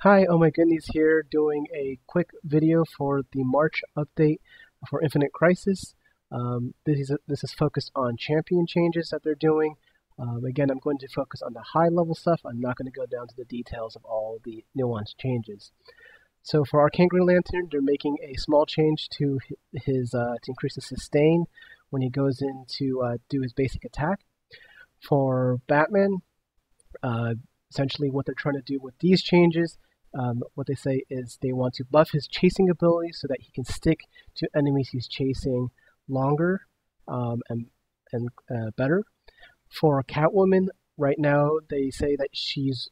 Hi, oh my goodness here doing a quick video for the March update for Infinite Crisis. This is focused on champion changes that they're doing. Again, I'm going to focus on the high level stuff. I'm not going to go down to the details of all the nuanced changes. So for Arcane Green Lantern, they're making a small change to his to increase the sustain when he goes in to do his basic attack. For Batman, uh, essentially what they're trying to do with these changes, what they say is they want to buff his chasing ability so that he can stick to enemies he's chasing longer and better. For Catwoman, right now they say that she's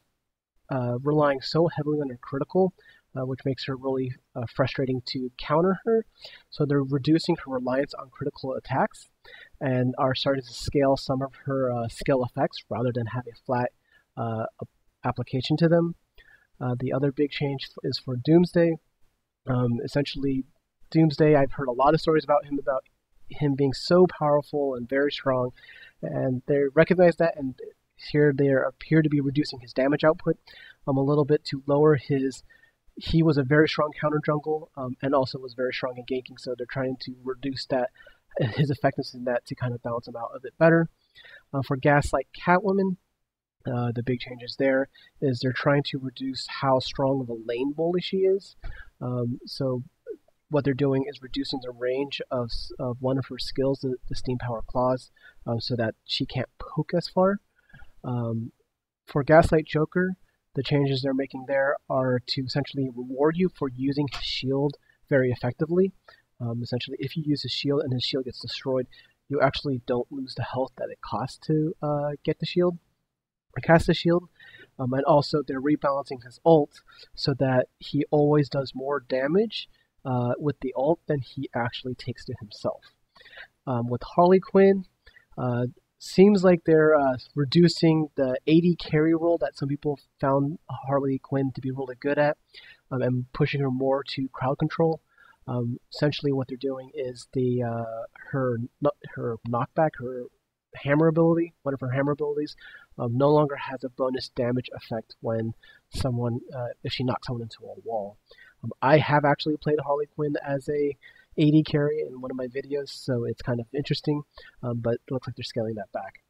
relying so heavily on her critical, which makes her really frustrating to counter her. So they're reducing her reliance on critical attacks and are starting to scale some of her skill effects rather than have a flat uh, application to them. The other big change is for Doomsday. Essentially, Doomsday, I've heard a lot of stories about him being so powerful and very strong, and they recognize that, and here they appear to be reducing his damage output a little bit to lower his. He was a very strong counter jungle, and also was very strong in ganking, so they're trying to reduce that his effectiveness in that to kind of balance him out a bit better. For Gaslight Catwoman, the big changes there is they're trying to reduce how strong of a lane bully she is. So what they're doing is reducing the range of one of her skills, the Steam Power Claws, so that she can't poke as far. For Gaslight Joker, the changes they're making there are to essentially reward you for using his shield very effectively. Essentially, if you use his shield and his shield gets destroyed, you actually don't lose the health that it costs to get the shield. Cast the shield, and also they're rebalancing his ult so that he always does more damage with the ult than he actually takes to himself. With Harley Quinn, seems like they're reducing the AD carry role that some people found Harley Quinn to be really good at, and pushing her more to crowd control. Essentially, what they're doing is her knockback, her hammer ability, one of her hammer abilities, no longer has a bonus damage effect when someone, if she knocks someone into a wall. I have actually played Harley Quinn as a AD carry in one of my videos, so it's kind of interesting, but it looks like they're scaling that back.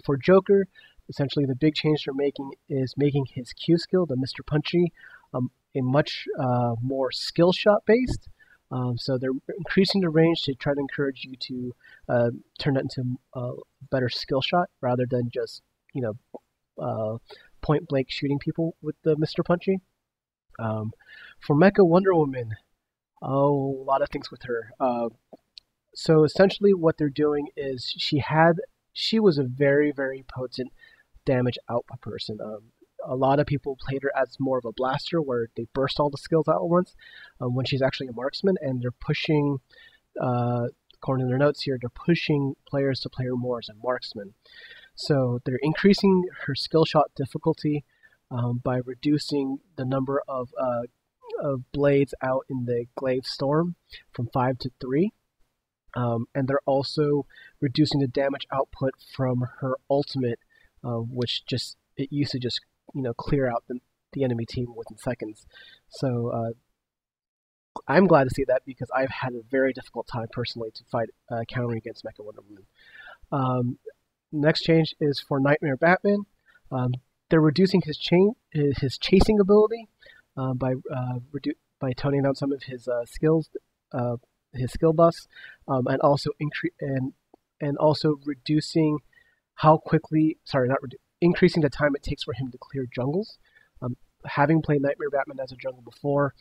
For Joker, essentially the big change they're making is making his Q skill, the Mr. Punchy, a much more skill shot based. So they're increasing the range to try to encourage you to turn that into a better skill shot rather than just point blank shooting people with the Mr. Punchy. For Mecha Wonder Woman, oh, a lot of things with her. So essentially, what they're doing is she was a very potent damage output person. A lot of people played her as more of a blaster, where they burst all the skills out at once, when she's actually a marksman, and they're pushing, according to their notes here, they're pushing players to play her more as a marksman. So they're increasing her skill shot difficulty by reducing the number of blades out in the glaive storm from 5 to 3. And they're also reducing the damage output from her ultimate, which it used to just clear out the enemy team within seconds. So I'm glad to see that because I've had a very difficult time personally to fight countering against Mecha Wonder Woman. Next change is for Nightmare Batman. They're reducing his chasing ability by toning down some of his skills, his skill buffs, and also reducing how quickly. Sorry, not increasing the time it takes for him to clear jungles. Having played Nightmare Batman as a jungle before,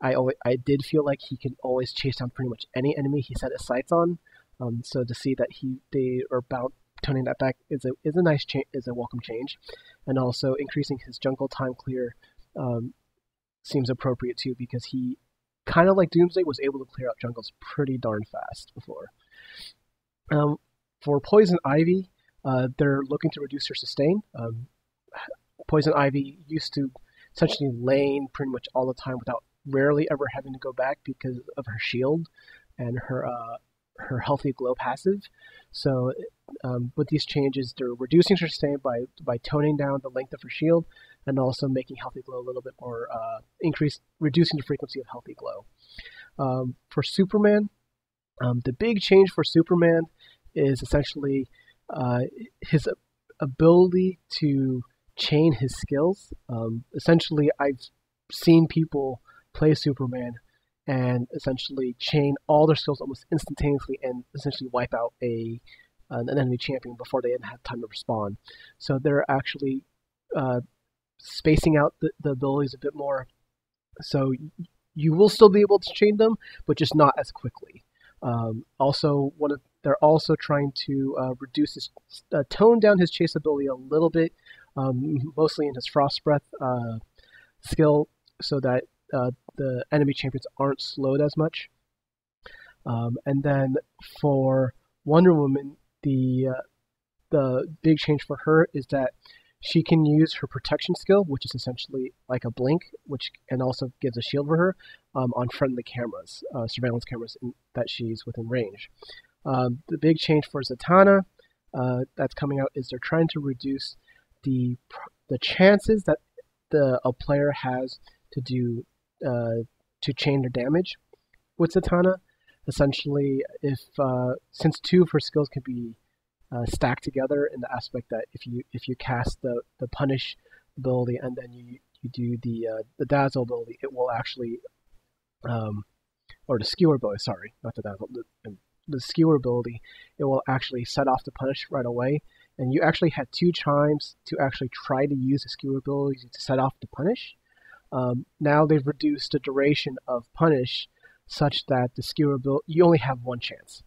I did feel like he can always chase down pretty much any enemy he set his sights on. So to see that they are toning that back is a nice change, is a welcome change, and also increasing his jungle time clear seems appropriate too because he, kind of like Doomsday, was able to clear out jungles pretty darn fast before. For Poison Ivy, they're looking to reduce her sustain. Poison Ivy used to essentially lane pretty much all the time without rarely ever having to go back because of her shield and her healthy glow passive. So with these changes, they're reducing her sustain by toning down the length of her shield, and also making Healthy Glow a little bit more reducing the frequency of Healthy Glow. For Superman, the big change for Superman is essentially his ability to chain his skills. Essentially, I've seen people play Superman and essentially chain all their skills almost instantaneously and essentially wipe out an enemy champion before they have time to respawn. So they're actually spacing out the abilities a bit more. So you will still be able to chain them, but just not as quickly. They're also trying to tone down his chase ability a little bit, mostly in his Frost Breath skill, so that the enemy champions aren't slowed as much. And then for Wonder Woman, the big change for her is that she can use her protection skill, which is essentially like a blink, and also gives a shield for her on friendly cameras, surveillance cameras that she's within range. The big change for Zatanna that's coming out is they're trying to reduce the chances that a player has to chain their damage with Zatanna. Essentially, since two of her skills can be stacked together in the aspect that if you cast the punish ability and then you do the dazzle ability, it will actually or the skewer ability, sorry, not the dazzle, the skewer ability, it will actually set off the punish right away. And you actually had 2 times to actually try to use the skewer ability to set off the punish. Now they've reduced the duration of punish such that the skewer ability, you only have 1 chance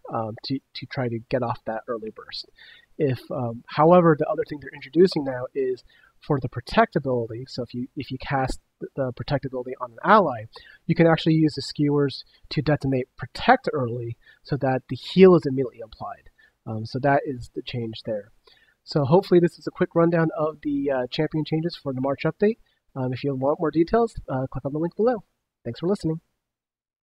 to try to get off that early burst. However, the other thing they're introducing now is for the protect ability. So if you cast the protect ability on an ally, you can actually use the skewers to detonate protect early, so that the heal is immediately applied. So that is the change there. So hopefully this is a quick rundown of the champion changes for the March update. If you want more details, click on the link below. Thanks for listening.